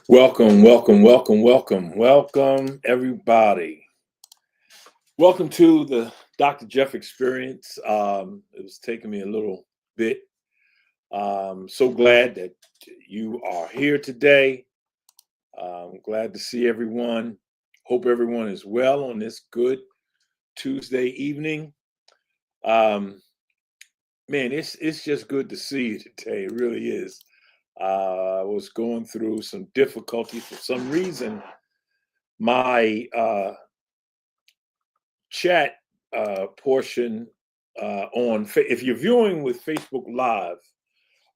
Welcome, everybody. Welcome to the Dr. Jeff Experience. It was taking me a little bit. So glad that you are here today. I'm glad to see everyone. Hope everyone is well on this good Tuesday evening. Man, it's just good to see you today. It really is. I was going through some difficulty for some reason. My chat portion if you're viewing with Facebook Live,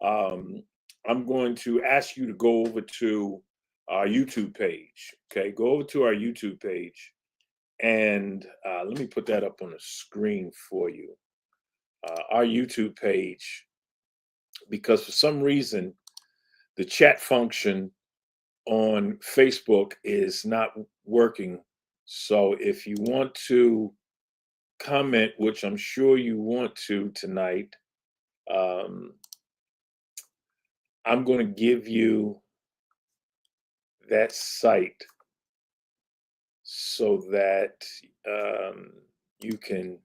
I'm going to ask you to go over to our YouTube page. Okay, go over to our YouTube page, and let me put that up on the screen for you. Our YouTube page, because for some reason the chat function on Facebook is not working. So if you want to comment, which I'm sure you want to tonight, I'm going to give you that site so that you can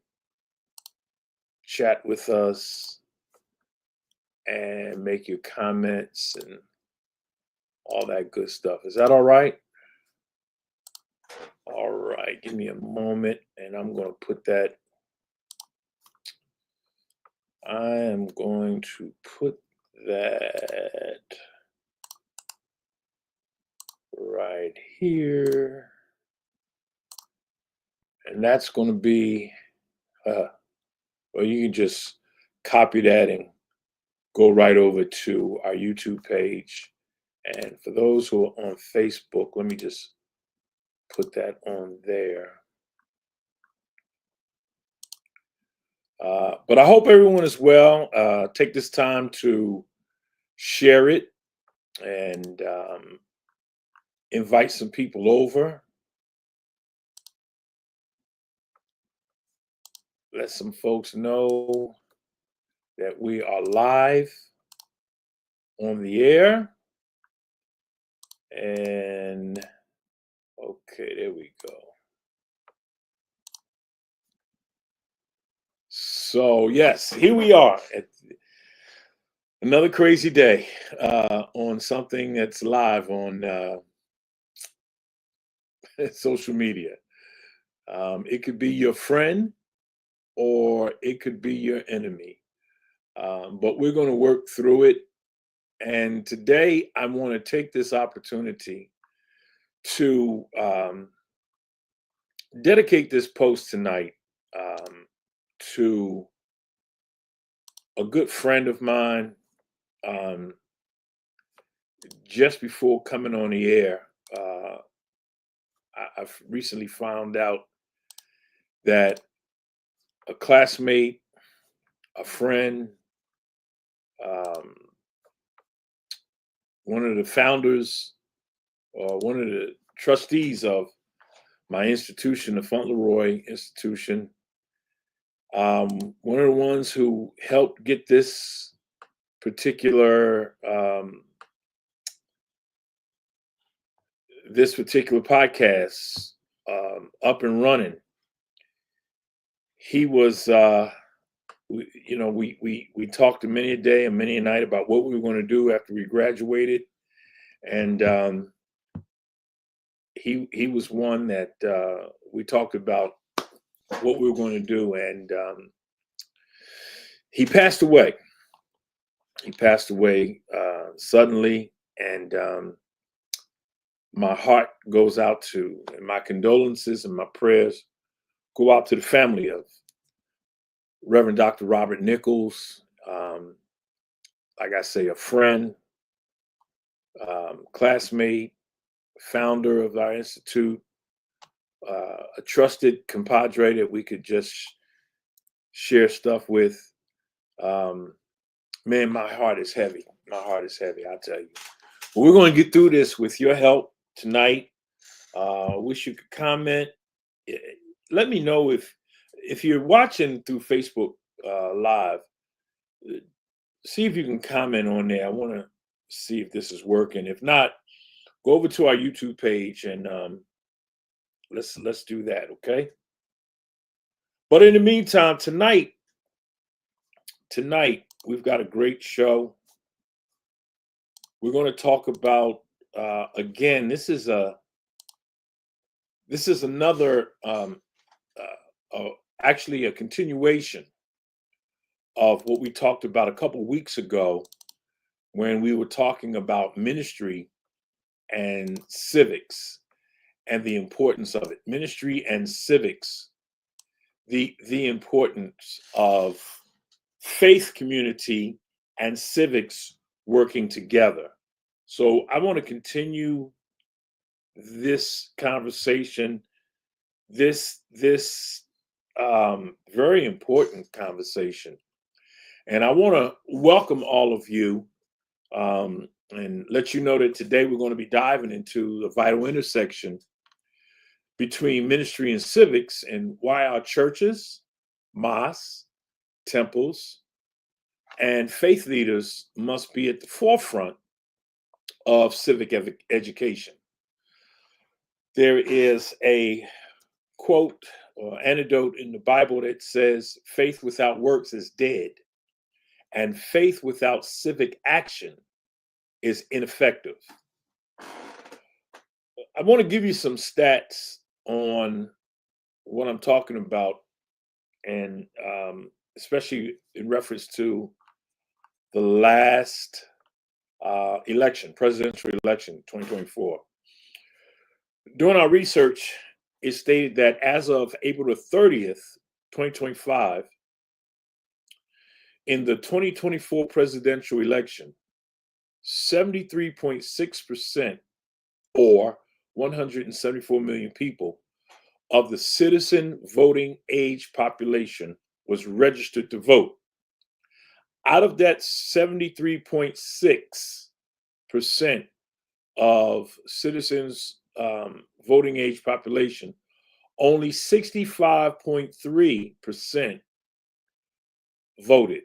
chat with us and make your comments and all that good stuff. Is that all right? All right, give me a moment and I'm going to put that. I am going to put that right here. And that's going to be, well, you can just copy that and go right over to our YouTube page. And for those who are on Facebook, let me just put that on there. But I hope everyone is well. Take this time to share it and invite some people over. Let some folks know that we are live on the air. And okay, there we go. So yes, here we are at another crazy day on something that's live on social media. It could be your friend or it could be your enemy. But we're going to work through it. And today I want to take this opportunity to dedicate this post tonight to a good friend of mine. Just before coming on the air, I've recently found out that a classmate, a friend, um, one of the founders or one of the trustees of my institution, the Fauntleroy Institution, one of the ones who helped get this particular podcast up and running. He was, we talked many a day and many a night about what we were going to do after we graduated, and he was one that we talked about what we were going to do, and he passed away. He passed away suddenly, and my heart goes out to, and my condolences and my prayers go out to the family of Reverend Dr. Robert Nichols. Like I say, a friend, classmate, founder of our institute, a trusted compadre that we could just share stuff with. Man, my heart is heavy. My heart is heavy, I tell you. But we're going to get through this with your help tonight. Wish you could comment. Let me know if you're watching through Facebook Live. See if you can comment on there. I want to see if this is working. If not, go over to our YouTube page and let's do that, okay? But in the meantime, tonight we've got a great show. We're going to talk about again. This is another actually a continuation of what we talked about a couple weeks ago when we were talking about ministry and civics and the importance of it. Ministry and civics, the importance of faith community and civics working together. So I want to continue this conversation, this very important conversation. And I want to welcome all of you and let you know that today we're going to be diving into the vital intersection between ministry and civics and why our churches, mosques, temples, and faith leaders must be at the forefront of civic education. There is a quote or anecdote in the Bible that says, faith without works is dead, and faith without civic action is ineffective. I want to give you some stats on what I'm talking about, and especially in reference to the last presidential election, 2024. During our research, it stated that as of April the 30th, 2025, in the 2024 presidential election, 73.6%, or 174 million people, of the citizen voting age population was registered to vote. Out of that 73.6% of citizens voting age population, only 65.3% voted,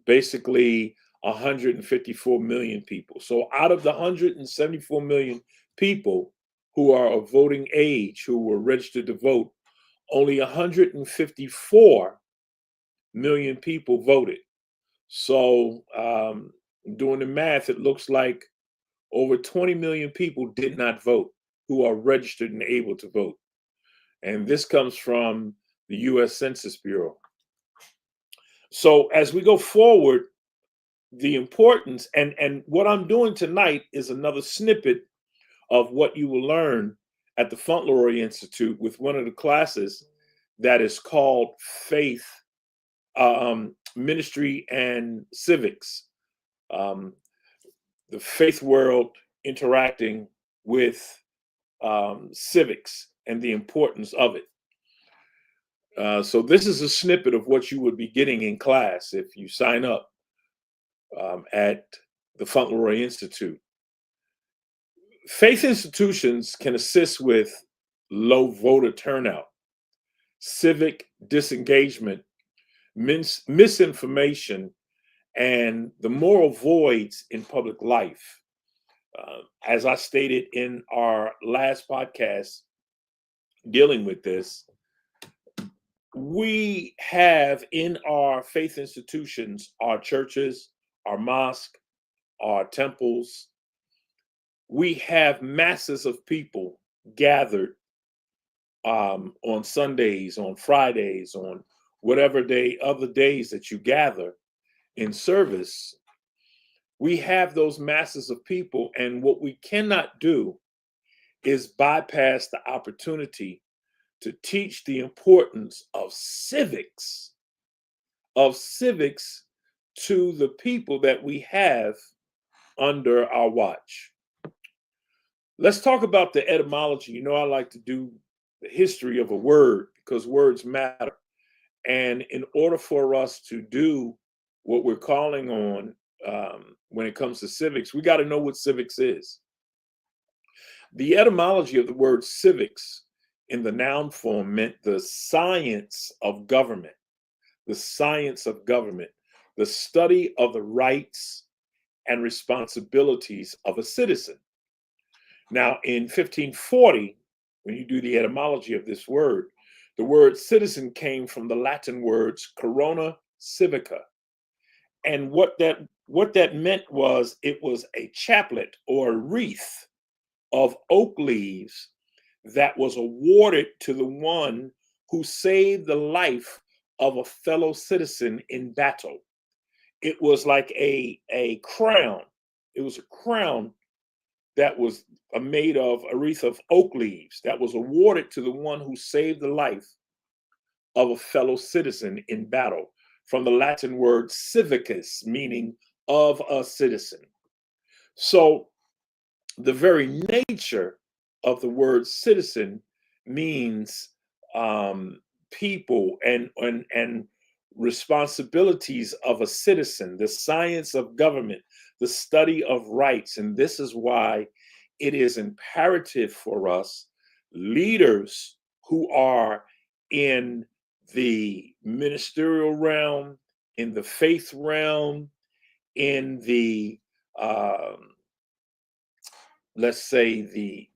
basically 154 million people. So out of the 174 million people who are of voting age, who were registered to vote, only 154 million people voted. So doing the math, it looks like over 20 million people did not vote who are registered and able to vote. And this comes from the U.S. Census Bureau. So as we go forward, the importance, and what I'm doing tonight is another snippet of what you will learn at the Fauntleroy Institute with one of the classes that is called Faith, Ministry and Civics. The faith world interacting with civics and the importance of it. So this is a snippet of what you would be getting in class if you sign up at the Fauntleroy Institute. Faith institutions can assist with low voter turnout, civic disengagement, misinformation, and the moral voids in public life. As I stated in our last podcast dealing with this, we have in our faith institutions, our churches, our mosques, our temples, we have masses of people gathered on Sundays, on Fridays, on whatever day, other days that you gather in service. We have those masses of people, and what we cannot do is bypass the opportunity to teach the importance of civics to the people that we have under our watch. Let's talk about the etymology. You know, I like to do the history of a word because words matter. And in order for us to do what we're calling on when it comes to civics, we got to know what civics is. The etymology of the word civics in the noun form meant the science of government, the science of government, the study of the rights and responsibilities of a citizen. Now, in 1540, when you do the etymology of this word, the word citizen came from the Latin words corona civica. And what that meant was it was a chaplet or a wreath of oak leaves that was awarded to the one who saved the life of a fellow citizen in battle. It was like a crown. It was a crown that was made of a wreath of oak leaves that was awarded to the one who saved the life of a fellow citizen in battle, from the Latin word civicus, meaning of a citizen. So the very nature of the word citizen means people and responsibilities of a citizen, the science of government, the study of rights. And this is why it is imperative for us, leaders who are in the ministerial realm, in the faith realm, in the let's say the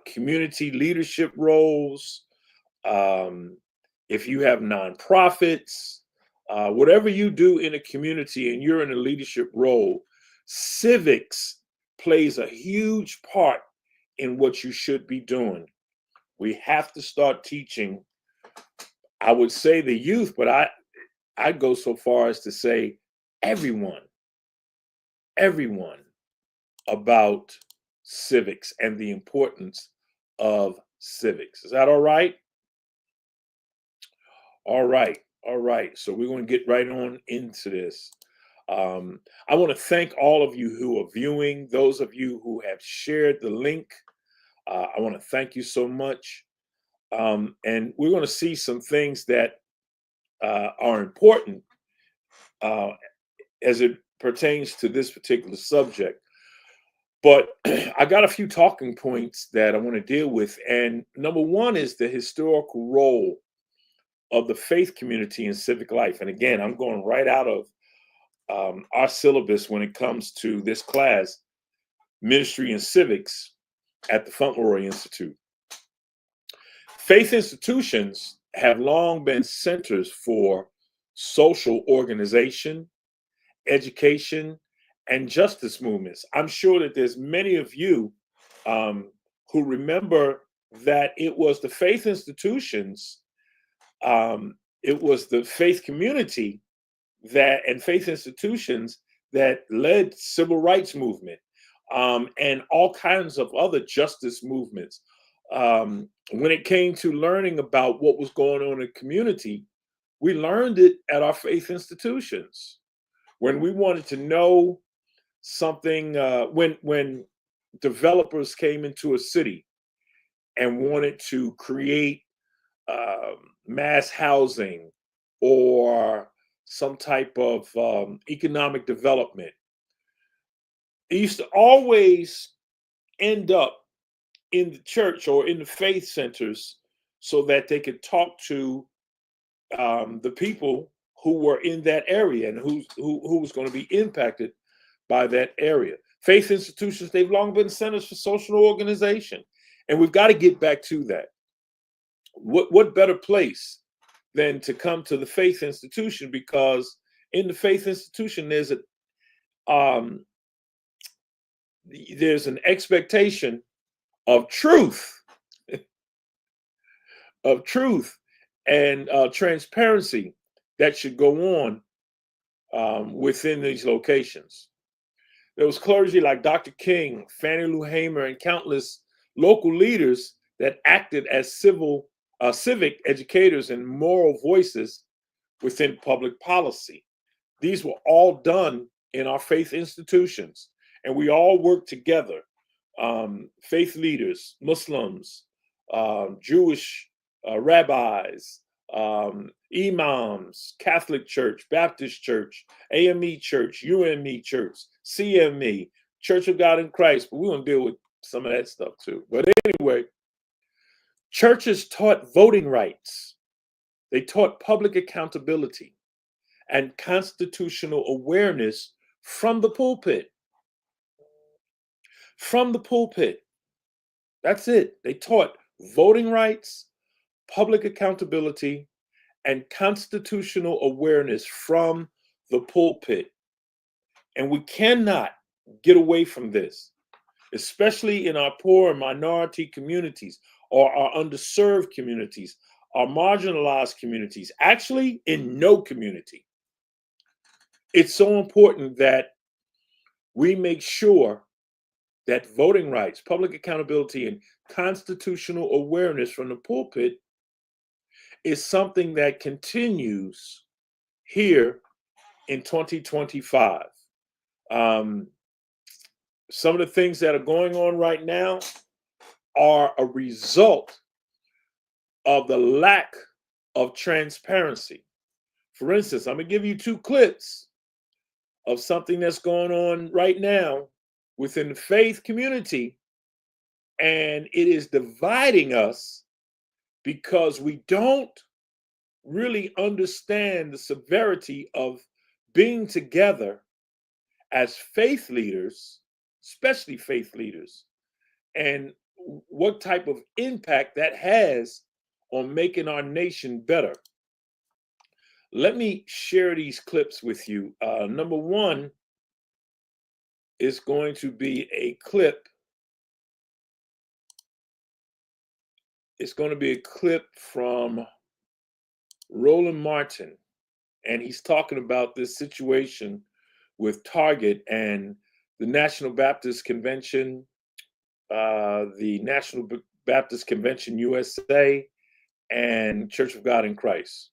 community leadership roles, if you have nonprofits, whatever you do in a community and you're in a leadership role, civics plays a huge part in what you should be doing. We have to start teaching, I would say the youth, but I'd go so far as to say everyone about civics and the importance of civics. Is that all right? All right. So we're going to get right on into this. I want to thank all of you who are viewing, those of you who have shared the link. I want to thank you so much. And we're going to see some things that are important as it pertains to this particular subject. But I got a few talking points that I want to deal with. And number one is the historical role of the faith community in civic life. And again, I'm going right out of our syllabus when it comes to this class, Ministry and Civics at the Fauntleroy Institute. Faith institutions have long been centers for social organization, education, and justice movements. I'm sure that there's many of you who remember that it was the faith institutions, it was the faith community and faith institutions that led civil rights movement and all kinds of other justice movements. When it came to learning about what was going on in the community, we learned it at our faith institutions. When we wanted to know something, when developers came into a city and wanted to create mass housing or some type of economic development, it used to always end up in the church or in the faith centers so that they could talk to the people who were in that area and who was going to be impacted by that area. Faith institutions, they've long been centers for social organization, and we've got to get back to that. What better place than to come to the faith institution, because in the faith institution there's an expectation of truth, and transparency that should go on within these locations. There was clergy like Dr. King, Fannie Lou Hamer, and countless local leaders that acted as civic educators and moral voices within public policy. These were all done in our faith institutions, and we all worked together. Faith leaders, Muslims, Jewish rabbis, imams, Catholic Church, Baptist Church, AME Church, UME Church, CME, Church of God in Christ. But we're going to deal with some of that stuff too. But anyway, churches taught voting rights. They taught public accountability and constitutional awareness from the pulpit. From the pulpit. That's it. They taught voting rights, public accountability, and constitutional awareness from the pulpit. And we cannot get away from this, especially in our poor and minority communities, or our underserved communities, our marginalized communities, actually in no community. It's so important that we make sure that voting rights, public accountability, and constitutional awareness from the pulpit is something that continues here in 2025. Some of the things that are going on right now are a result of the lack of transparency. For instance, I'm going to give you two clips of something that's going on right now within the faith community, and it is dividing us because we don't really understand the severity of being together as faith leaders, especially faith leaders, and what type of impact that has on making our nation better. Let me share these clips with you. Number one is going to be a clip. It's going to be a clip from Roland Martin, and he's talking about this situation with Target and the National Baptist Convention, the National Baptist Convention USA, and Church of God in Christ.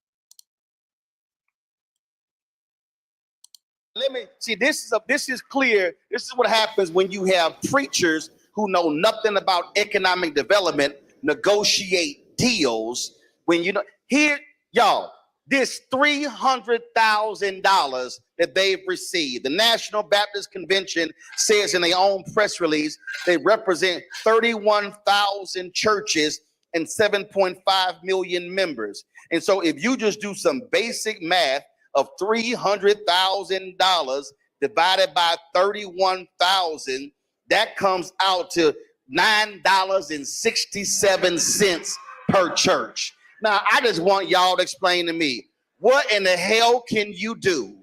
Let me see. This is clear. This is what happens when you have preachers who know nothing about economic development negotiate deals. When you know here, y'all, this $300,000 that they've received. The National Baptist Convention says in their own press release they represent 31,000 churches and 7.5 million members. And so if you just do some basic math of $300,000 divided by 31,000, that comes out to $9.67 per church. Now, I just want y'all to explain to me, what in the hell can you do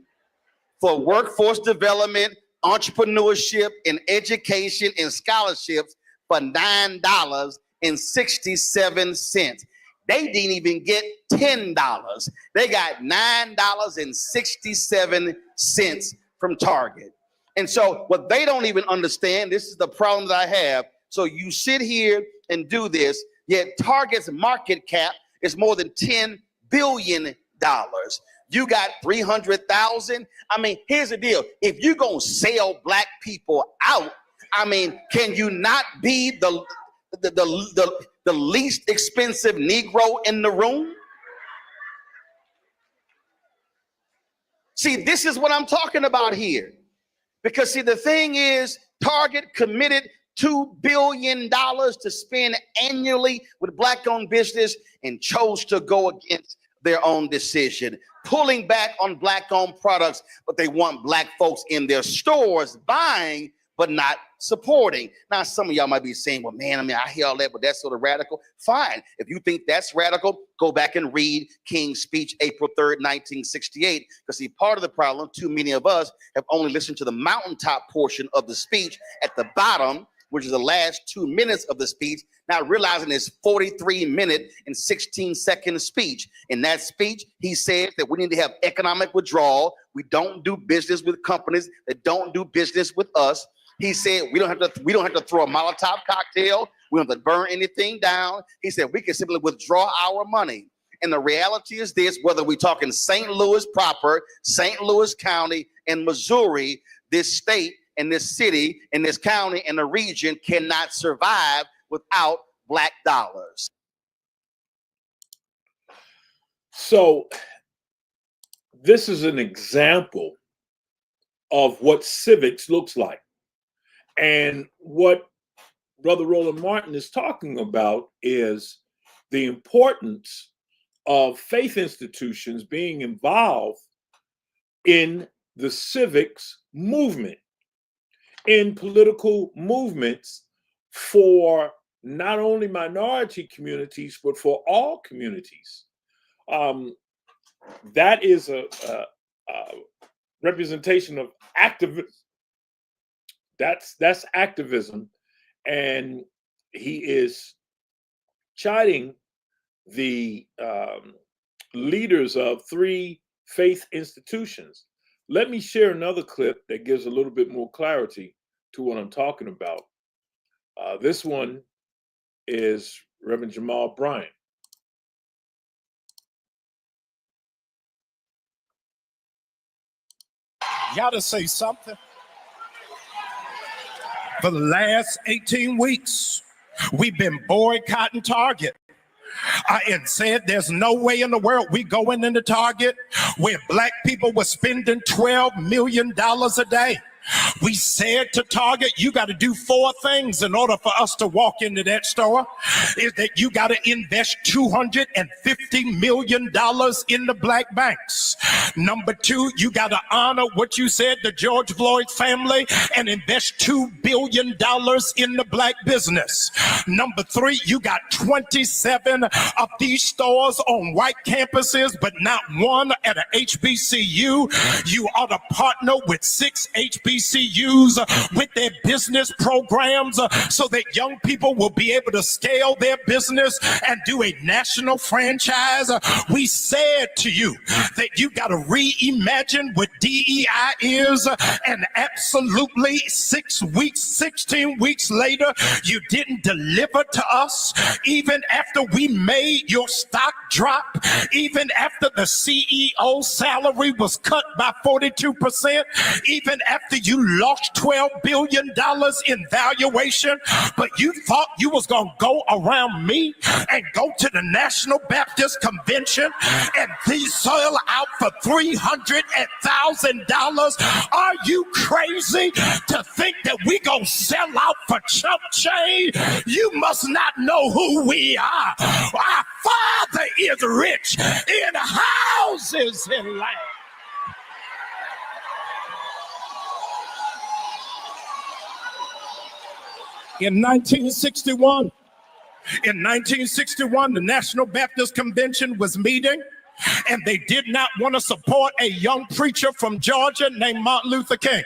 for workforce development, entrepreneurship, and education and scholarships for $9.67? They didn't even get $10. They got $9.67 from Target. And so what they don't even understand, this is the problem that I have. So you sit here and do this, yet Target's market cap is more than $10 billion. You got 300,000. I mean, here's the deal. If you're going to sell black people out, I mean, can you not be the least expensive Negro in the room? See, this is what I'm talking about here. Because see, the thing is, Target committed $2 billion to spend annually with Black-owned business and chose to go against their own decision, pulling back on Black-owned products, but they want Black folks in their stores buying, but not supporting. Now, some of y'all might be saying, well, man, I hear all that, but that's sort of radical. Fine. If you think that's radical, go back and read King's speech, April 3rd, 1968. Because see, part of the problem, too many of us have only listened to the mountaintop portion of the speech. At the bottom, which is the last 2 minutes of the speech, not realizing it's 43-minute and 16-second speech. In that speech, he says that we need to have economic withdrawal. We don't do business with companies that don't do business with us. He said we don't have to throw a Molotov cocktail. We don't have to burn anything down. He said we can simply withdraw our money. And the reality is this: whether we're talking St. Louis proper, St. Louis County, and Missouri, this state and this city and this county and the region cannot survive without Black dollars. So this is an example of what civics looks like. And what Brother Roland Martin is talking about is the importance of faith institutions being involved in the civics movement, in political movements for not only minority communities, but for all communities. That is a representation of activism. That's activism, and he is chiding the leaders of 3 faith institutions. Let me share another clip that gives a little bit more clarity to what I'm talking about. This one is Reverend Jamal Bryant. Gotta say something. For the last 18 weeks, we've been boycotting Target. And said there's no way in the world we going into Target where Black people were spending $12 million a day. We said to Target, you got to do 4 things in order for us to walk into that store. Is that you got to invest $250 million in the Black banks. Number 2, you got to honor what you said to George Floyd's family and invest $2 billion in the Black business. Number 3, you got 27 of these stores on white campuses, but not one at a HBCU. You ought to partner with 6 HBCUs with their business programs so that young people will be able to scale their business and do a national franchise. We said to you that you got to reimagine what DEI is, and absolutely 16 weeks later, you didn't deliver to us. Even after we made your stock drop, even after the CEO salary was cut by 42%, even after you lost $12 billion in valuation, but you thought you was going to go around me and go to the National Baptist Convention and sell out for $300,000. Are you crazy to think that we going to sell out for chump change? You must not know who we are. Our Father is rich in houses and land. In 1961, the National Baptist Convention was meeting, and they did not want to support a young preacher from Georgia named Martin Luther King.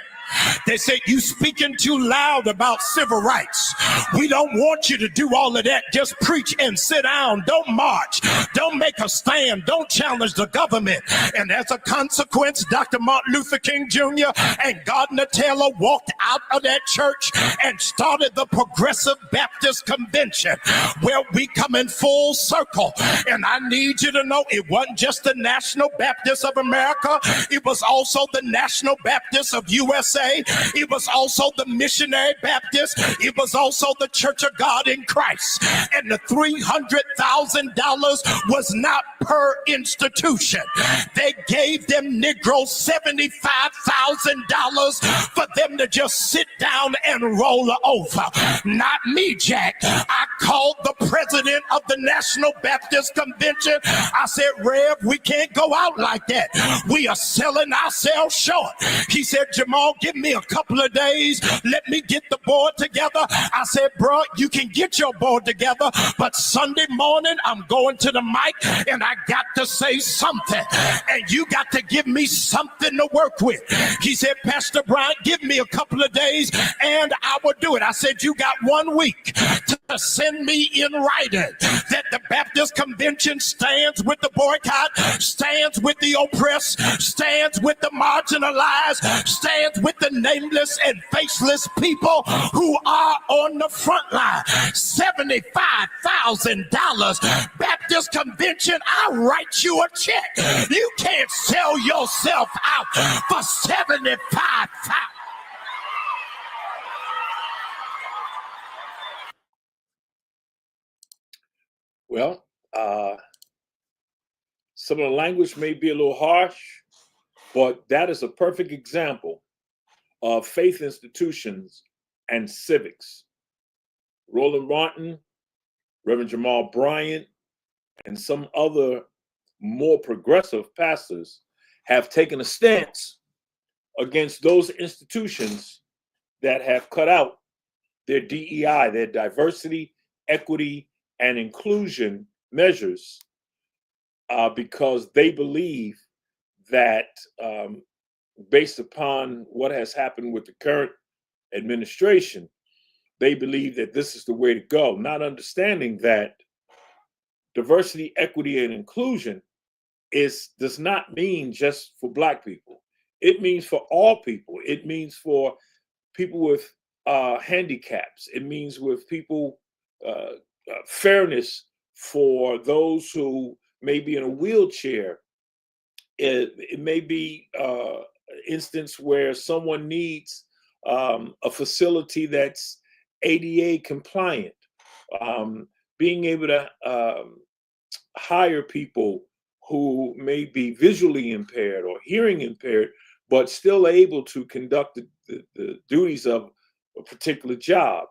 They said, you speaking too loud about civil rights. We don't want you to do all of that. Just preach and sit down. Don't march. Don't make a stand. Don't challenge the government. And as a consequence, Dr. Martin Luther King Jr. and Gardner Taylor walked out of that church and started the Progressive Baptist Convention, where we come in full circle. And I need you to know it wasn't just the National Baptist of America. It was also the National Baptist of USA. say. It was also the Missionary Baptist. It was also the Church of God in Christ. And the $300,000 was not per institution. They gave them Negroes $75,000 for them to just sit down and roll over. Not me, Jack. I called the president of the National Baptist Convention. I said, Rev, we can't go out like that. We are selling ourselves short. He said, Jamal, give me a couple of days. Let me get the board together. I said, bro, you can get your board together, but Sunday morning I'm going to the mic and I got to say something. And you got to give me something to work with. He said, Pastor Bryant, give me a couple of days and I will do it. I said, you got 1 week to send me in writing that the Baptist Convention stands with the boycott, stands with the oppressed, stands with the marginalized, stands with the nameless and faceless people who are on the front line. $75,000 Baptist Convention, I'll write you a check. You can't sell yourself out for $75,000. Well, some of the language may be a little harsh, but that is a perfect example of faith institutions and civics. Roland Martin, Reverend Jamal Bryant, and some other more progressive pastors have taken a stance against those institutions that have cut out their DEI, their diversity, equity, and inclusion measures, because they believe that based upon what has happened with the current administration, they believe that this is the way to go, not understanding that diversity, equity, and inclusion does not mean just for Black people. It means for all people. It means for people with handicaps. It means with people, fairness for those who may be in a wheelchair. It may be an instance where someone needs a facility that's ADA compliant. Being able to hire people who may be visually impaired or hearing impaired, but still able to conduct the duties of a particular job.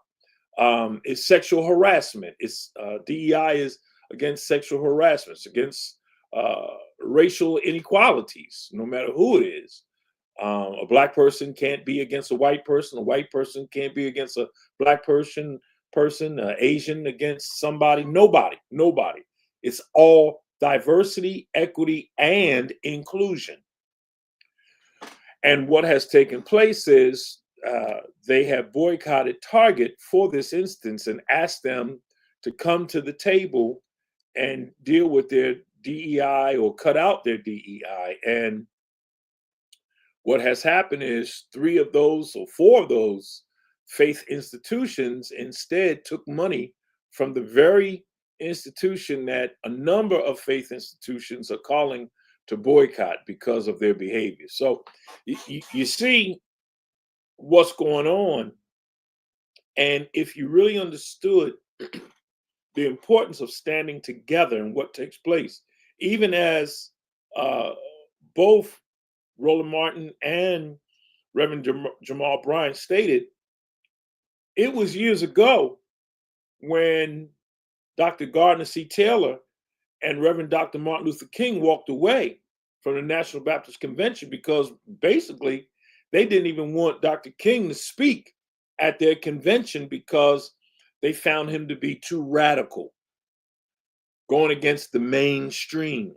It's sexual harassment. It's DEI is against sexual harassment. It's against racial inequalities, no matter who it is. A Black person can't be against a white person. A white person can't be against a Black person, Asian against somebody. Nobody. It's all diversity, equity, and inclusion. And what has taken place is they have boycotted Target for this instance and asked them to come to the table and deal with their DEI or cut out their DEI. And what has happened is 3 of those or 4 of those faith institutions instead took money from the very institution that a number of faith institutions are calling to boycott because of their behavior. So you see what's going on. And if you really understood the importance of standing together and what takes place, even as both Roland Martin and Reverend Jamal Bryant stated, it was years ago when Dr. Gardner C. Taylor and Reverend Dr. Martin Luther King walked away from the National Baptist Convention because basically they didn't even want Dr. King to speak at their convention because they found him to be too radical, going against the mainstream.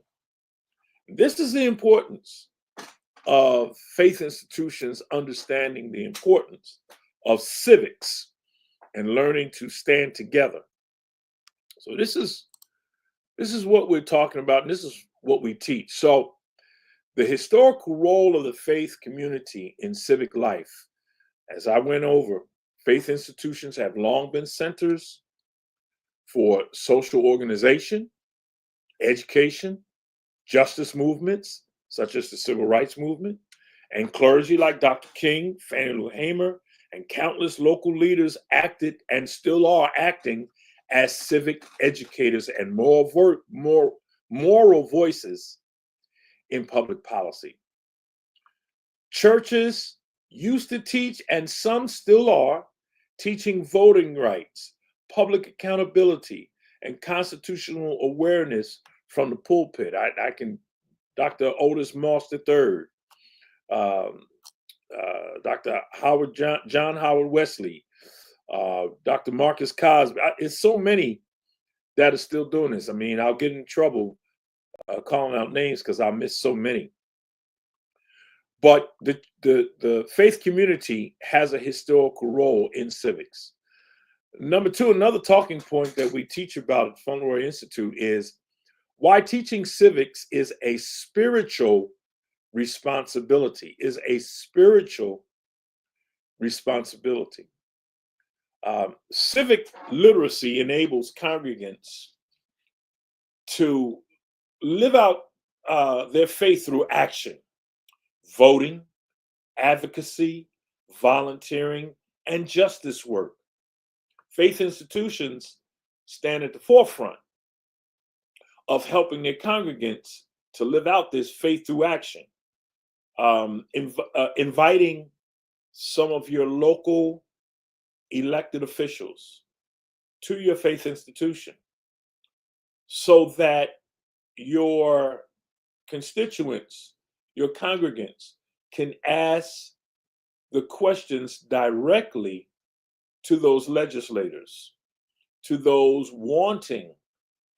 This is the importance of faith institutions understanding the importance of civics and learning to stand together. So this is what we're talking about, and this is what we teach. So the historical role of the faith community in civic life, as I went over, faith institutions have long been centers for social organization, education, justice movements, such as the civil rights movement, And clergy like Dr. King, Fannie Lou Hamer, and countless local leaders acted and still are acting as civic educators and moral voices in public policy. Churches used to teach, and some still are, teaching voting rights, public accountability, and constitutional awareness from the pulpit. I can, Dr. Otis Moss III, Dr. John Howard Wesley, Dr. Marcus Cosby. It's so many that are still doing this. I mean, I'll get in trouble calling out names because I miss so many. But the faith community has a historical role in civics. Number two, another talking point that we teach about at Fauntleroy Institute is why teaching civics is a spiritual responsibility, Civic literacy enables congregants to live out their faith through action, voting, advocacy, volunteering, and justice work. Faith institutions stand at the forefront of helping their congregants to live out this faith through action, inviting some of your local elected officials to your faith institution so that your constituents, your congregants, can ask the questions directly to those legislators, to those wanting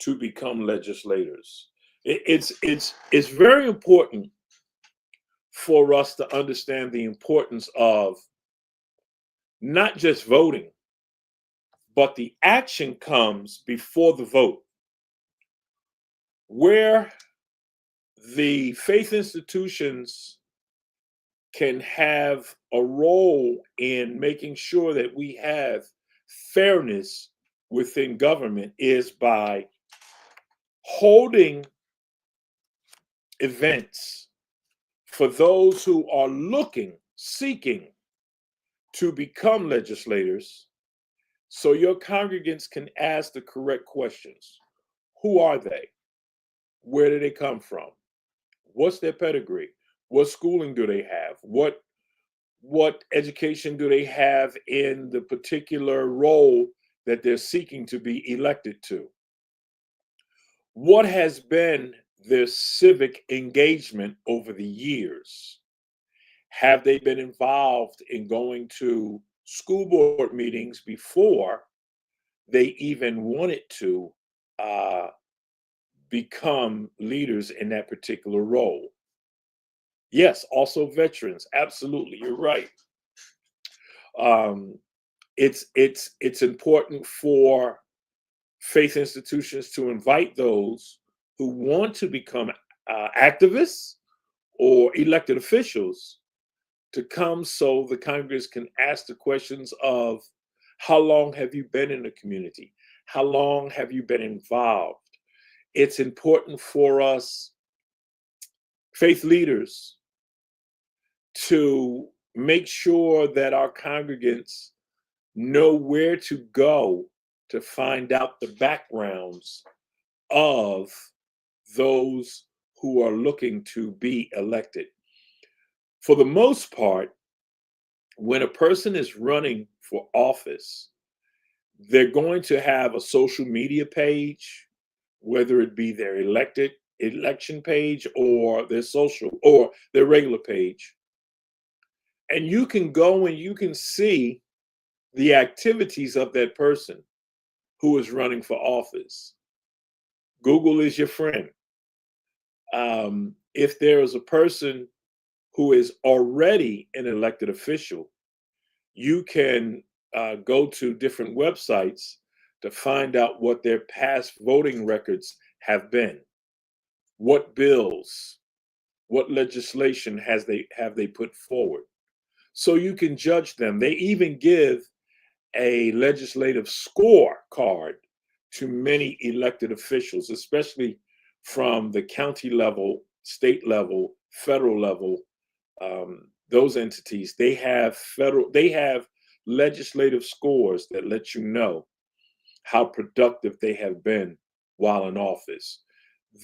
to become legislators. It's very important for us to understand the importance of not just voting, but the action comes before the vote. Where the faith institutions can have a role in making sure that we have fairness within government is by holding events for those who are seeking to become legislators, so your congregants can ask the correct questions. Who are they? Where do they come from? What's their pedigree? What schooling do they have? What education do they have in the particular role that they're seeking to be elected to? What has been their civic engagement over the years? Have they been involved in going to school board meetings before they even wanted to become leaders in that particular role? Yes, also veterans. Absolutely, you're right. It's important for faith institutions to invite those who want to become activists or elected officials to come so the Congress can ask the questions of how long have you been in the community? How long have you been involved? It's important for us faith leaders to make sure that our congregants know where to go to find out the backgrounds of those who are looking to be elected. For the most part, when a person is running for office, they're going to have a social media page, whether it be their election page or their social or their regular page. And you can go and you can see the activities of that person who is running for office. Google is your friend. If there is a person who is already an elected official, you can go to different websites to find out what their past voting records have been. What bills, what legislation have they put forward? So you can judge them. They even give a legislative score card to many elected officials, especially from the county level, state level, federal level, those entities, they have legislative scores that let you know how productive they have been while in office.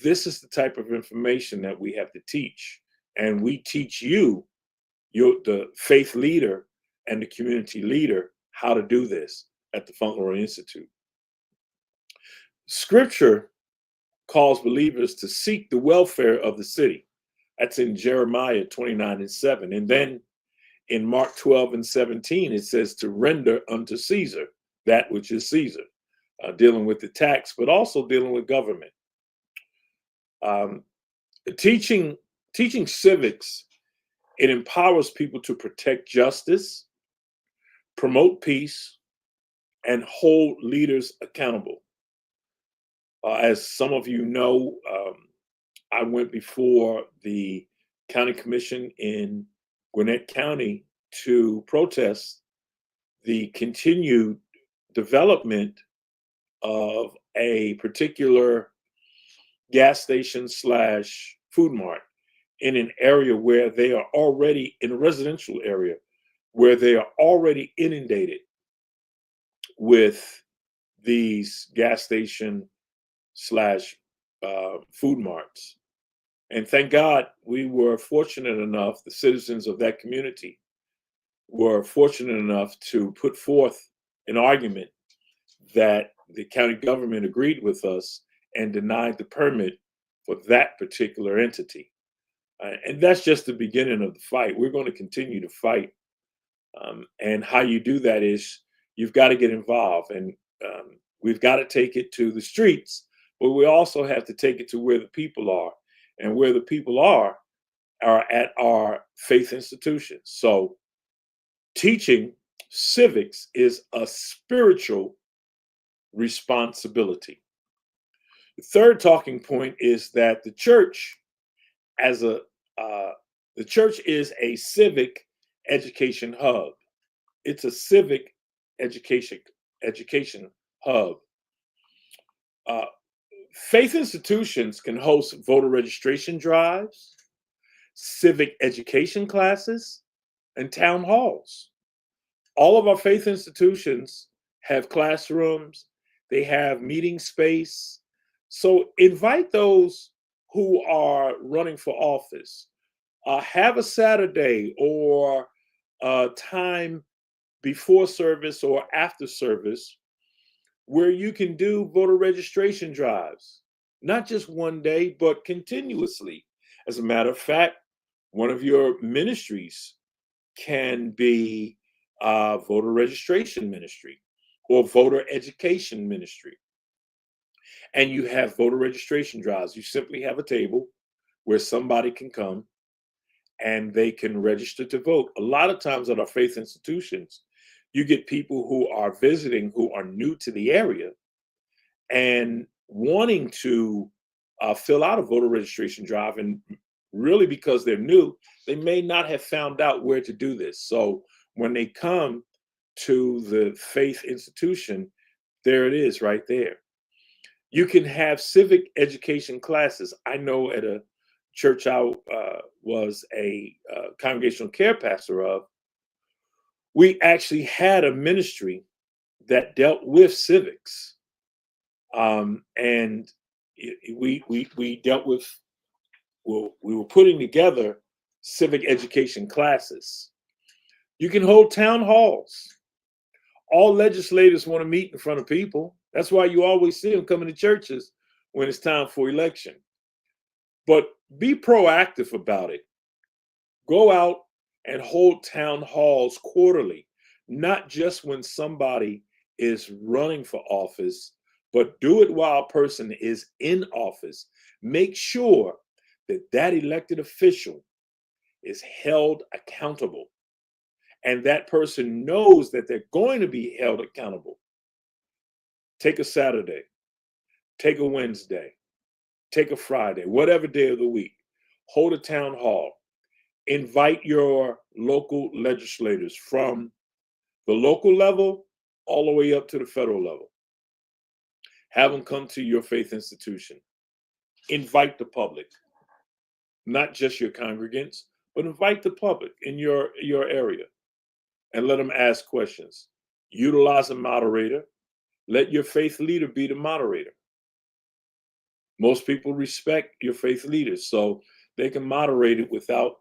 This is the type of information that we have to teach, and we teach you, the faith leader and the community leader, how to do this at the Fauntleroy Institute. Scripture calls believers to seek the welfare of the city. That's in Jeremiah 29:7. And then in Mark 12:17, it says to render unto Caesar that which is Caesar, dealing with the tax, but also dealing with government. Teaching civics, it empowers people to protect justice, promote peace, and hold leaders accountable. As some of you know, I went before the county commission in Gwinnett County to protest the continued development of a particular gas station / food mart in an area where they are already, in a residential area, where they are already inundated with these gas station / food marts. And thank God we were fortunate enough, the citizens of that community were fortunate enough to put forth an argument that the county government agreed with us and denied the permit for that particular entity. And that's just the beginning of the fight. We're going to continue to fight. And how you do that is you've got to get involved, and we've got to take it to the streets, but we also have to take it to where the people are. And where the people are at our faith institutions. So teaching civics is a spiritual responsibility. The third talking point is that the church is a civic education hub. It's a civic education hub. Faith institutions can host voter registration drives, civic education classes, and town halls. All of our faith institutions have classrooms, they have meeting space. So invite those who are running for office. Have a Saturday or a time before service or after service where you can do voter registration drives, not just one day, but continuously. As a matter of fact, one of your ministries can be voter registration ministry or voter education ministry. And you have voter registration drives. You simply have a table where somebody can come and they can register to vote. A lot of times at our faith institutions, you get people who are visiting, who are new to the area and wanting to fill out a voter registration drive. And really, because they're new, they may not have found out where to do this. So when they come to the faith institution, there it is right there. You can have civic education classes. I know at a church I was a congregational care pastor of, we actually had a ministry that dealt with civics. And we dealt with, well, we were putting together civic education classes. You can hold town halls. All legislators want to meet in front of people. That's why you always see them coming to churches when it's time for election. But be proactive about it. Go out and hold town halls quarterly, not just when somebody is running for office, but do it while a person is in office. Make sure that that elected official is held accountable, and that person knows that they're going to be held accountable. Take a Saturday, take a Wednesday, take a Friday, whatever day of the week, hold a town hall. Invite your local legislators from the local level all the way up to the federal level. Have them come to your faith institution. Invite the public, not just your congregants, but invite the public in your area and let them ask questions. Utilize a moderator. Let your faith leader be the moderator. Most people respect your faith leaders, so they can moderate it without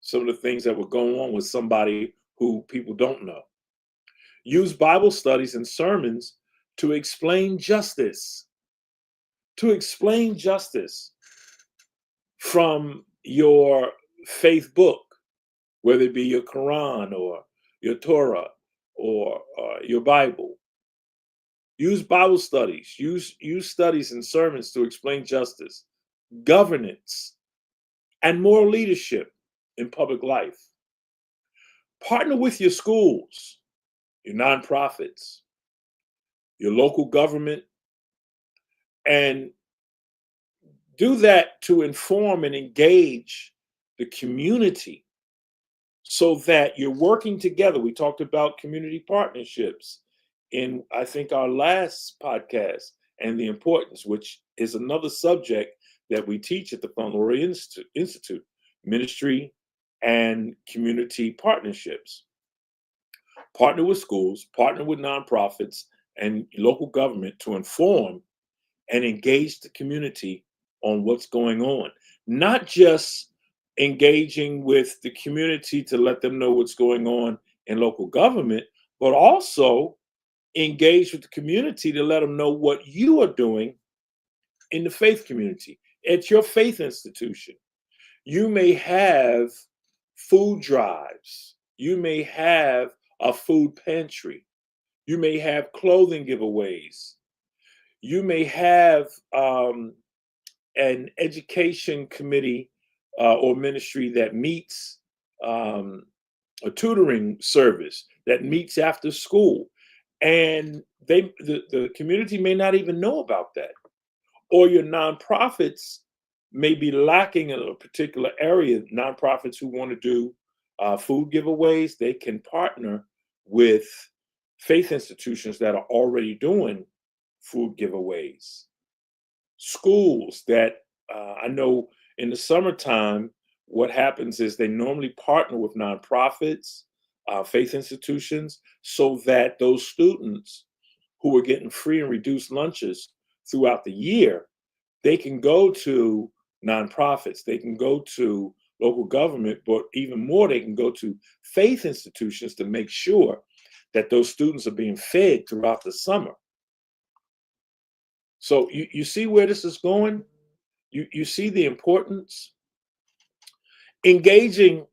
some of the things that were going on with somebody who people don't know. Use Bible studies and sermons to explain justice. To explain justice from your faith book, whether it be your Quran or your Torah or your Bible. Use Bible studies. Use studies and sermons to explain justice, governance, and moral leadership in public life. Partner with your schools, your nonprofits, your local government, and do that to inform and engage the community so that you're working together. We talked about community partnerships in, I think, our last podcast, and the importance, which is another subject that we teach at the Culinary Institute, ministry and community partnerships. Partner with schools, partner with nonprofits and local government to inform and engage the community on what's going on. Not just engaging with the community to let them know what's going on in local government, but also engage with the community to let them know what you are doing in the faith community. At your faith institution, you may have food drives. You may have a food pantry. You may have clothing giveaways. You may have an education committee or ministry that meets, a tutoring service that meets after school. And the community may not even know about that. Or your nonprofits may be lacking in a particular area. Nonprofits who want to do food giveaways, they can partner with faith institutions that are already doing food giveaways. Schools that I know in the summertime, what happens is they normally partner with nonprofits, faith institutions, so that those students who are getting free and reduced lunches throughout the year, they can go to nonprofits, they can go to local government, but even more, they can go to faith institutions to make sure that those students are being fed throughout the summer. So you see where this is going? You see the importance? Engaging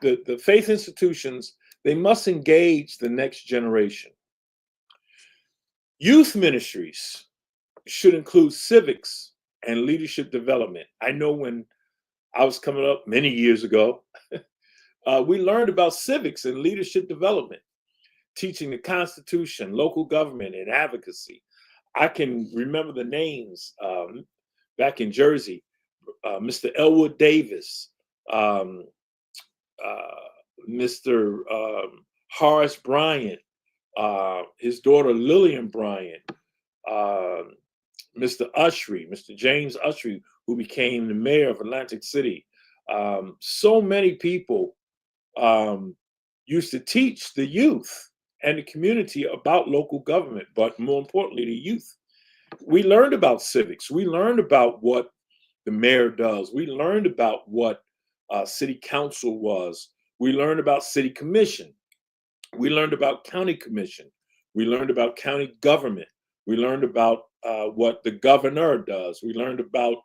the faith institutions, they must engage the next generation. Youth ministries should include civics and leadership development. I know when I was coming up many years ago, we learned about civics and leadership development, teaching the Constitution, local government, and advocacy. I can remember the names back in Jersey, Mr. Elwood Davis, Mr. Horace Bryant, his daughter Lillian Bryant, Mr. Ushery, Mr. James Ushery, who became the mayor of Atlantic City. So many people used to teach the youth and the community about local government, but more importantly, the youth. We learned about civics. We learned about what the mayor does. We learned about what city council was. We learned about city commission. We learned about county commission. We learned about county government. We learned about what the governor does. We learned about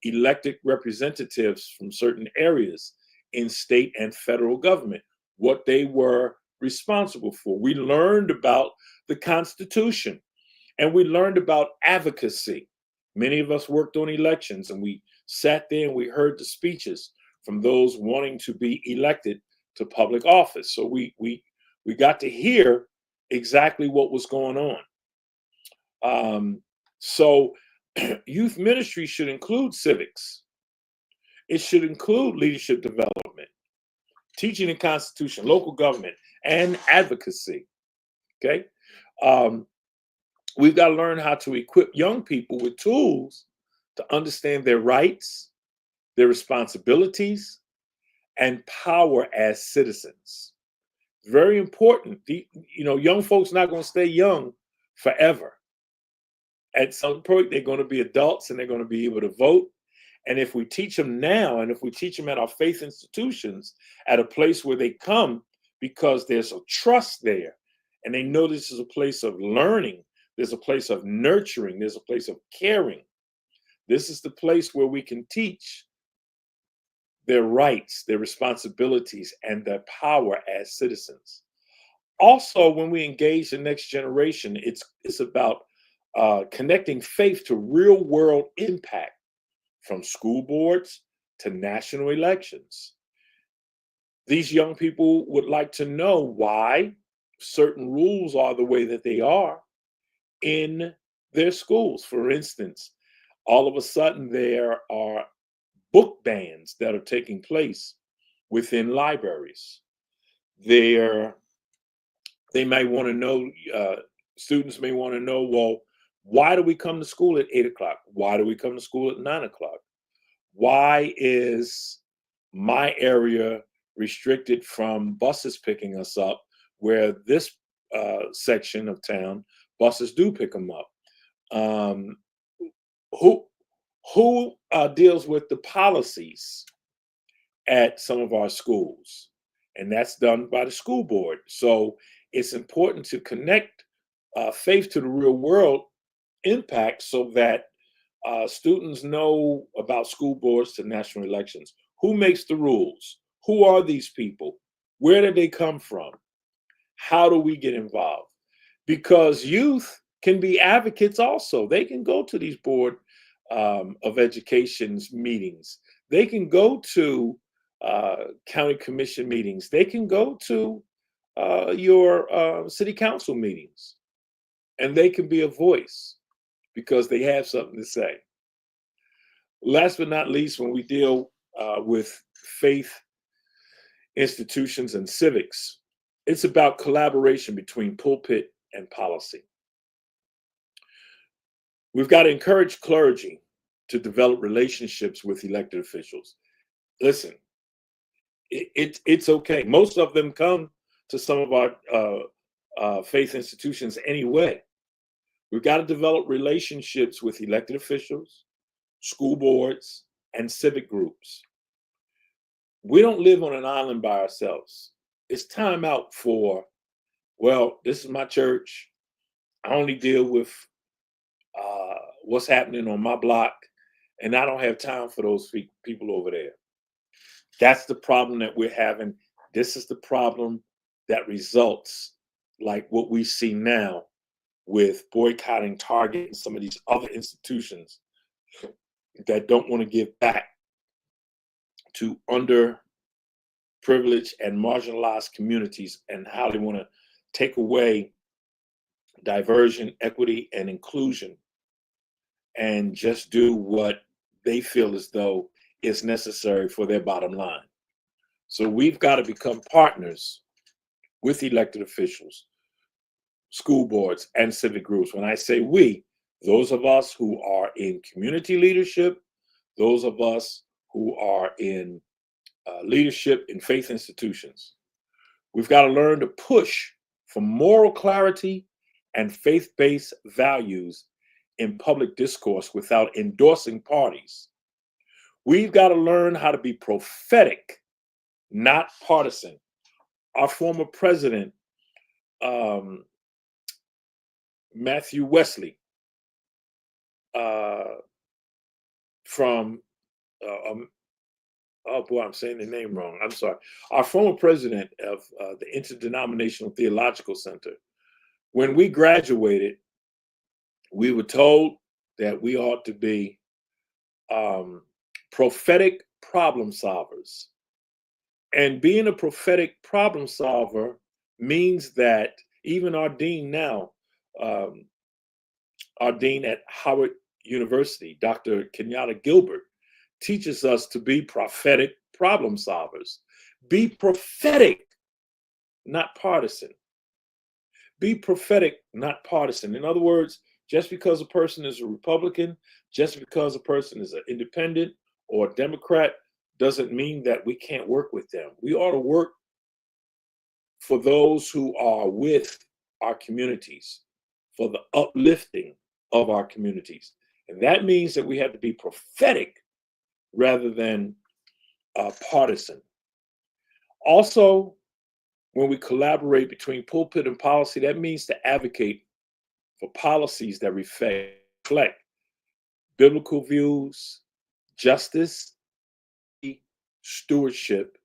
elected representatives from certain areas in state and federal government, what they were responsible for. We learned about the Constitution, and we learned about advocacy. Many of us worked on elections, and we sat there and we heard the speeches from those wanting to be elected to public office. So we got to hear exactly what was going on. So youth ministry should include civics. It should include leadership development, teaching the Constitution, local government, and advocacy. Okay. We've got to learn how to equip young people with tools to understand their rights, their responsibilities, and power as citizens. Very important. Young folks not going to stay young forever. At some point, they're going to be adults and they're going to be able to vote. And if we teach them now, and if we teach them at our faith institutions, at a place where they come because there's a trust there, and they know this is a place of learning, there's a place of nurturing, there's a place of caring. This is the place where we can teach their rights, their responsibilities, and their power as citizens. Also, when we engage the next generation, it's about connecting faith to real world impact, from school boards to national elections. These young people would like to know why certain rules are the way that they are in their schools. For instance, all of a sudden there are book bans that are taking place within libraries. They might want to know, students may want to know, well, why do we come to school at 8 o'clock? Why do we come to school at 9 o'clock? Why is my area restricted from buses picking us up, where this section of town, buses do pick them up? Who deals with the policies at some of our schools? And that's done by the school board. So it's important to connect faith to the real world impact, so that students know about school boards to national elections. Who makes the rules? Who are these people? Where did they come from? How do we get involved? Because youth can be advocates also. They can go to these board of education's meetings. They can go to county commission meetings. They can go to your city council meetings, and they can be a voice because they have something to say. Last but not least, when we deal with faith institutions and civics, it's about collaboration between pulpit and policy. We've got to encourage clergy to develop relationships with elected officials. Listen, it's okay. Most of them come to some of our faith institutions anyway. We've got to develop relationships with elected officials, school boards, and civic groups. We don't live on an island by ourselves. It's time out for, well, this is my church. I only deal with what's happening on my block, and I don't have time for those people over there. That's the problem that we're having. This is the problem that results, like what we see now with boycotting Target and some of these other institutions that don't want to give back to underprivileged and marginalized communities, and how they want to take away diversion, equity, and inclusion, and just do what they feel as though is necessary for their bottom line. So we've got to become partners with elected officials, school boards, and civic groups. When I say we, those of us who are in community leadership, those of us who are in leadership in faith institutions. We've got to learn to push for moral clarity and faith-based values in public discourse without endorsing parties. We've got to learn how to be prophetic, not partisan. Our former president, Matthew Wesley, from, oh boy, I'm saying the name wrong. I'm sorry. Our former president of the Interdenominational Theological Center, when we graduated, we were told that we ought to be prophetic problem solvers. And being a prophetic problem solver means that even our dean now, our dean at Howard University, Dr. Kenyatta Gilbert, teaches us to be prophetic problem solvers. Be prophetic, not partisan. Be prophetic, not partisan. In other words, just because a person is a Republican, just because a person is an independent or a Democrat, doesn't mean that we can't work with them. We ought to work for those who are with our communities, for the uplifting of our communities. And that means that we have to be prophetic rather than partisan. Also, when we collaborate between pulpit and policy, that means to advocate for policies that reflect biblical views, justice, stewardship,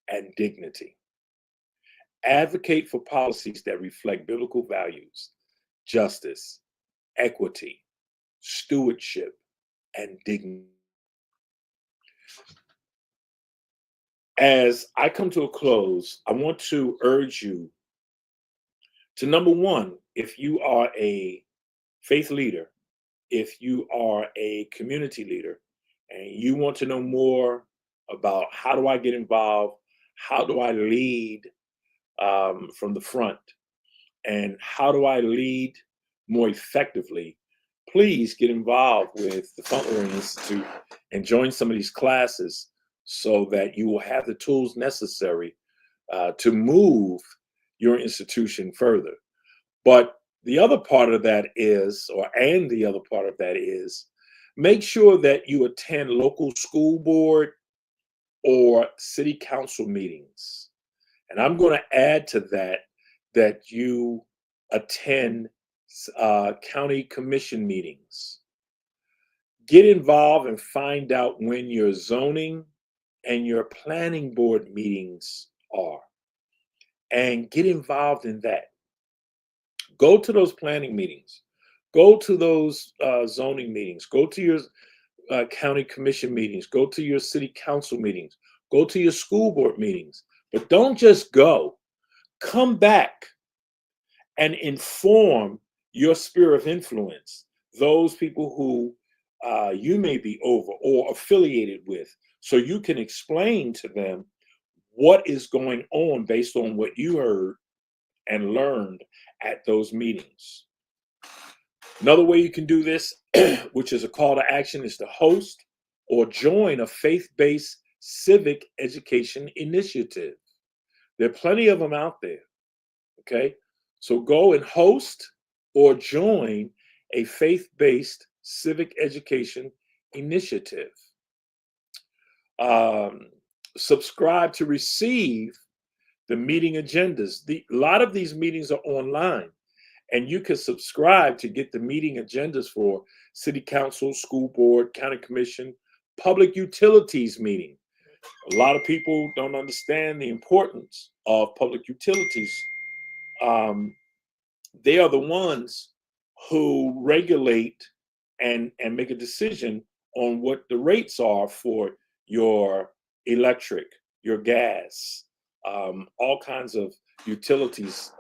and dignity. Advocate for policies that reflect biblical values, justice, equity, stewardship, and dignity. As I come to a close, I want to urge you to, number one, if you are a faith leader, if you are a community leader, and you want to know more about how do I get involved, how do I lead from the front, and how do I lead more effectively, please get involved with the Frontline Institute and join some of these classes so that you will have the tools necessary to move your institution further. But the other part of that is, make sure that you attend local school board or city council meetings. And I'm going to add to that you attend county commission meetings. Get involved and find out when your zoning and your planning board meetings are, and get involved in that. Go to those planning meetings. Go to those zoning meetings. Go to your county commission meetings. Go to your city council meetings. Go to your school board meetings. But don't just go. Come back and inform your sphere of influence, those people who you may be over or affiliated with, so you can explain to them what is going on based on what you heard and learned at those meetings. Another way you can do this, which is a call to action, is to host or join a faith-based civic education initiative. There are plenty of them out there, okay? So go and host or join a faith-based civic education initiative. Subscribe to receive the meeting agendas. A lot of these meetings are online, and you can subscribe to get the meeting agendas for city council, school board, county commission, public utilities meeting. A lot of people don't understand the importance of public utilities. They are the ones who regulate and make a decision on what the rates are for your electric, your gas, all kinds of utilities,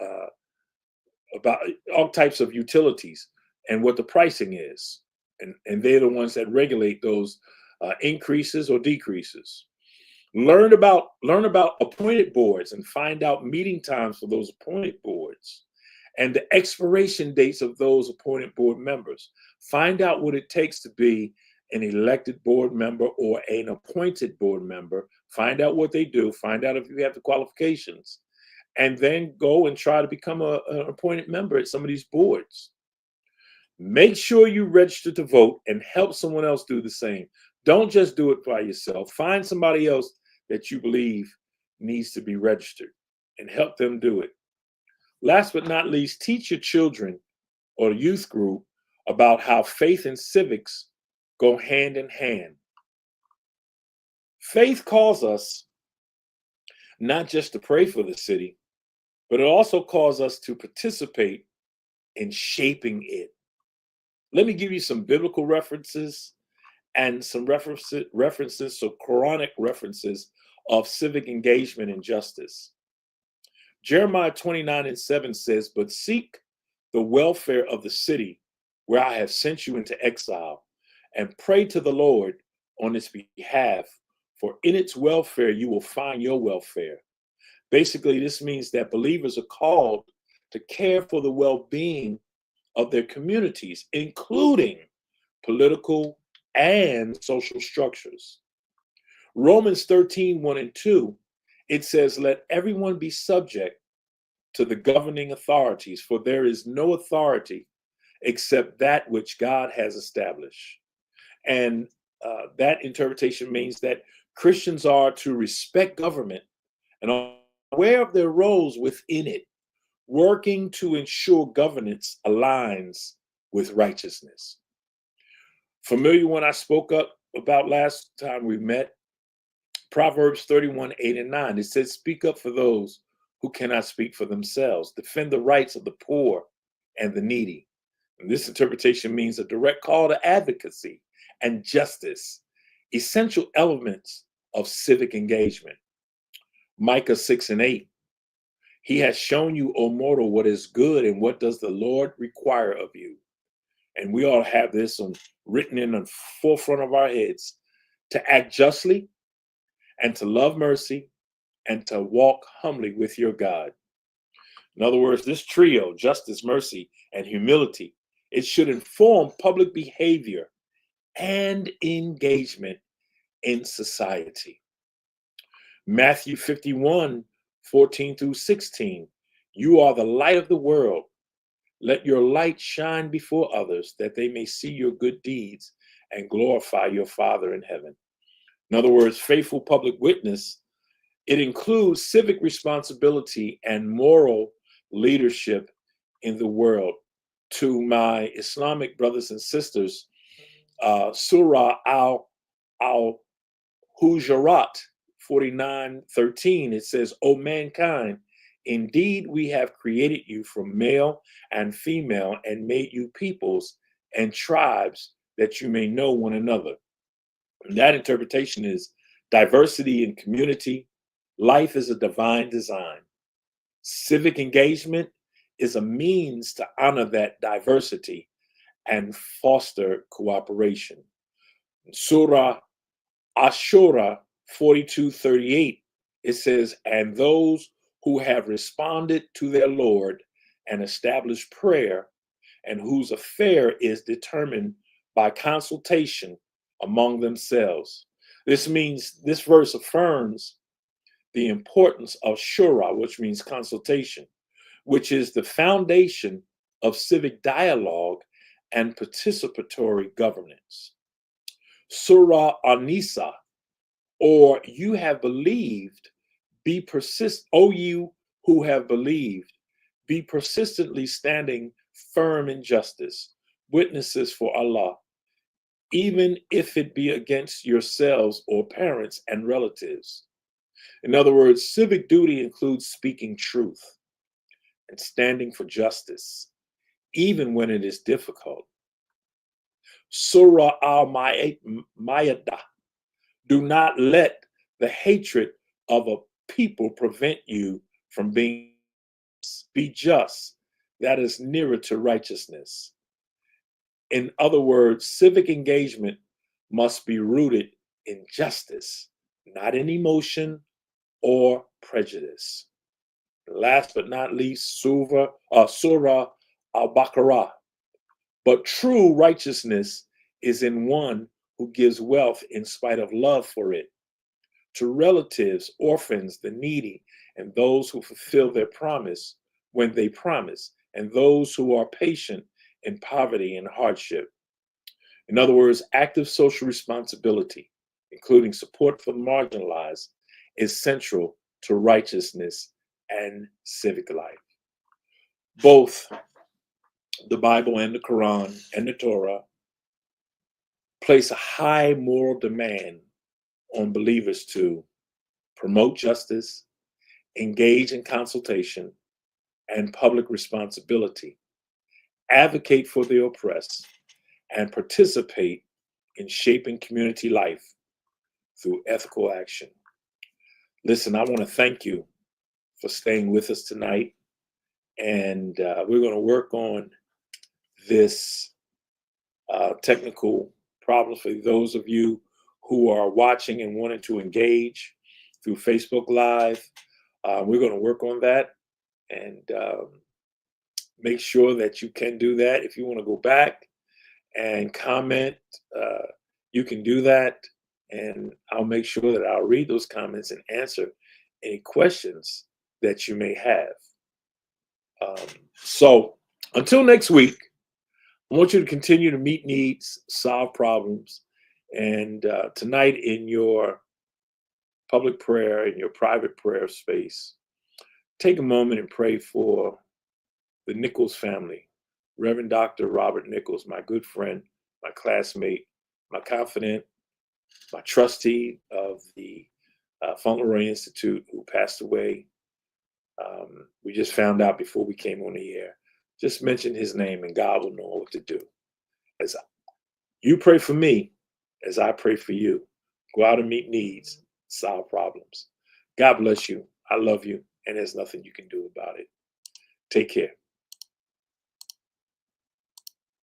about all types of utilities, and what the pricing is. And they're the ones that regulate those increases or decreases. Learn about appointed boards and find out meeting times for those appointed boards and the expiration dates of those appointed board members. Find out what it takes to be an elected board member or an appointed board member. Find out what they do. Find out if you have the qualifications, and then go and try to become an appointed member at some of these boards. Make sure you register to vote and help someone else do the same. Don't just do it by yourself. Find somebody else that you believe needs to be registered and help them do it. Last but not least, teach your children or youth group about how faith and civics go hand in hand. Faith calls us not just to pray for the city, but it also calls us to participate in shaping it. Let me give you some biblical references and some references, so Quranic references of civic engagement and justice. Jeremiah 29:7 says, "But seek the welfare of the city where I have sent you into exile, and pray to the Lord on its behalf, for in its welfare you will find your welfare." Basically, this means that believers are called to care for the well-being of their communities, including political and social structures. Romans 13, 1 and 2, it says, let everyone be subject to the governing authorities, for there is no authority except that which God has established. And that interpretation means that Christians are to respect government and are aware of their roles within it, working to ensure governance aligns with righteousness. Familiar when I spoke up about last time we met, Proverbs 31, 8 and 9. It says, speak up for those who cannot speak for themselves. Defend the rights of the poor and the needy. And this interpretation means a direct call to advocacy and justice, essential elements of civic engagement. Micah 6 and 8. He has shown you, O mortal, what is good and what does the Lord require of you. And we all have this written in the forefront of our heads, to act justly and to love mercy and to walk humbly with your God. In other words, this trio, justice, mercy, and humility, it should inform public behavior and engagement in society. Matthew 51, 14 through 16. You are the light of the world. Let your light shine before others, that they may see your good deeds and glorify your Father in heaven. In other words, faithful public witness, it includes civic responsibility and moral leadership in the world. To my Islamic brothers and sisters, Surah Al-Hujurat 49:13, it says, O mankind, indeed we have created you from male and female and made you peoples and tribes that you may know one another. And that interpretation is diversity in community. Life is a divine design. Civic engagement is a means to honor that diversity and foster cooperation. Surah Ashura 42:38, it says, and those who have responded to their Lord and established prayer, and whose affair is determined by consultation among themselves. This means this verse affirms the importance of shura, which means consultation, which is the foundation of civic dialogue and participatory governance. Surah An-Nisa, or you have believed, O you who have believed, be persistently standing firm in justice, witnesses for Allah, even if it be against yourselves or parents and relatives. In other words, civic duty includes speaking truth and standing for justice, even when it is difficult. Surah Al-Ma'idah, do not let the hatred of a people prevent you from be just. That is nearer to righteousness. In other words, civic engagement must be rooted in justice, not in emotion or prejudice. Last but not least, Surah Al-Baqarah. But true righteousness is in one who gives wealth in spite of love for it, to relatives, orphans, the needy, and those who fulfill their promise when they promise, and those who are patient in poverty and hardship. In other words, active social responsibility, including support for the marginalized, is central to righteousness and civic life. Both the Bible and the Quran and the Torah place a high moral demand on believers to promote justice, engage in consultation and public responsibility, advocate for the oppressed, and participate in shaping community life through ethical action. Listen, I want to thank you for staying with us tonight, and we're going to work on this technical problem for those of you who are watching and wanting to engage through Facebook Live. We're going to work on that and make sure that you can do that. If you want to go back and comment, you can do that. and I'll make sure that I'll read those comments and answer any questions that you may have. So until next week, I want you to continue to meet needs, solve problems, and tonight in your public prayer, in your private prayer space, take a moment and pray for the Nichols family. Reverend Dr. Robert Nichols, my good friend, my classmate, my confidant, my trustee of the Fauntleroy Institute, who passed away. We just found out before we came on the air. Just mention his name and God will know what to do. As you pray for me, as I pray for you, go out and meet needs, solve problems. God bless you. I love you, and there's nothing you can do about it. Take care.